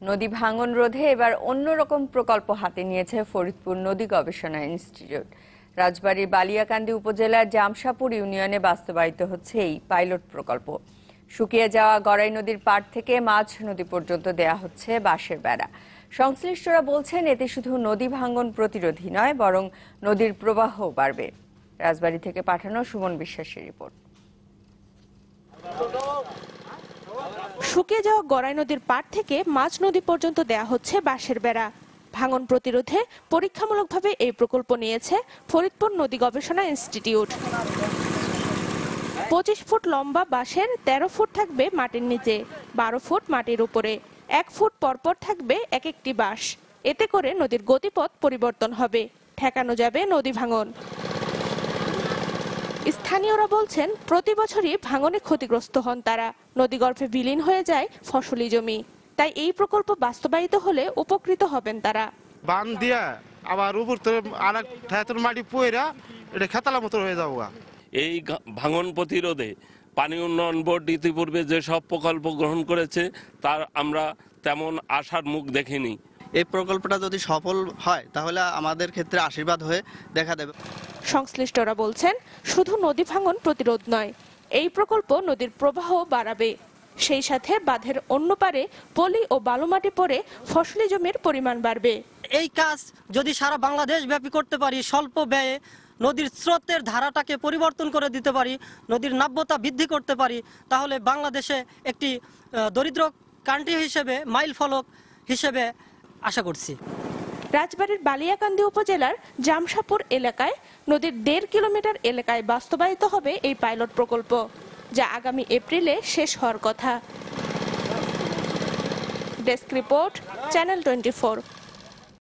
নদী ভাঙন রোধে এবার অন্যরকম প্রকল্প হাতে নিয়েছে ফরিদপুর নদী গবেষণা ইনস্টিটিউট। রাজবাড়ীর বালিয়াকান্দি উপজেলার জামশাপুর ইউনিয়নে বাস্তবায়িত হচ্ছে এই পাইলট প্রকল্প। শুকিয়ে যাওয়া গড়াই নদীর পাড় থেকে মাঝ নদী পর্যন্ত দেয়া হচ্ছে বাঁশের বেড়া। সংশ্লিষ্টরা বলছেন এতে শুধু নদী ভাঙন প্রতিরোধী নয়, বরং নদীর প্রবাহও বাড়বে। রাজবাড়ী থেকে পাঠানো সুমন বিশ্বাসের রিপোর্ট। শুকিয়ে যাওয়া গড়াই নদীর পাড় থেকে মাঝ নদী পর্যন্ত দেয়া হচ্ছে বাঁশের বেড়া। ভাঙন প্রতিরোধে পরীক্ষামূলকভাবে এই প্রকল্প নিয়েছে ফরিদপুর নদী গবেষণা ইনস্টিটিউট। 25 ফুট লম্বা বাঁশের 13 ফুট থাকবে মাটির নিচে, 12 ফুট মাটির উপরে, 1 ফুট পরপর থাকবে এক একটি বাঁশ। এতে করে নদীর গতিপথ পরিবর্তন হবে, ঠেকানো যাবে নদী ভাঙন। স্থানীয়রা বলছেন প্রতি বছরই ভাঙনে ক্ষতিগ্রস্ত হন তারা। নদীগর্ভে বিলীন হয়ে যায় ফসলি জমি। তাই এই প্রকল্প বাস্তবায়িত হলে উপকৃত হবেন তারা। বান দিয়া আবার উপর থেকে আরেক ঠায়াতের মাটি পয়রা এটা খেতালা মতো হয়ে যাবো। এই ভাঙন প্রতিরোধে পানি উন্নয়ন বোর্ড ইতিপূর্বে যেসব প্রকল্প গ্রহণ করেছে তার আমরা তেমন আশার মুখ দেখিনি। এই প্রকল্পটা যদি সফল হয় তাহলে আমাদের ক্ষেত্রে আশীর্বাদ হয়ে দেখা দেবে। সংশ্লিষ্টরা বলছেন শুধু নদী ভাঙন প্রতিরোধ নয়, এই প্রকল্প নদীর প্রবাহ বাড়াবে। সেই সাথে বাঁধের অন্য পারে পলি ও বালুমাটি পড়ে ফসলি জমির পরিমাণ বাড়বে। এই কাজ যদি সারা বাংলাদেশ ব্যাপী করতে পারি, স্বল্প ব্যয়ে নদীর স্রোতের ধারাটাকে পরিবর্তন করে দিতে পারি, নদীর নাব্যতা বৃদ্ধি করতে পারি, তাহলে বাংলাদেশে একটি দরিদ্র কান্ট্রি হিসেবে মাইল ফলক হিসেবে আশা করছি। রাজবাড়ীর বালিয়াকান্দি উপজেলার জামশাপুর এলাকায় নদীর 1.5 কিলোমিটার এলাকায় বাস্তবায়িত হবে এই পাইলট প্রকল্প, যা আগামী এপ্রিলে শেষ হওয়ার কথা। Desk report, channel 24।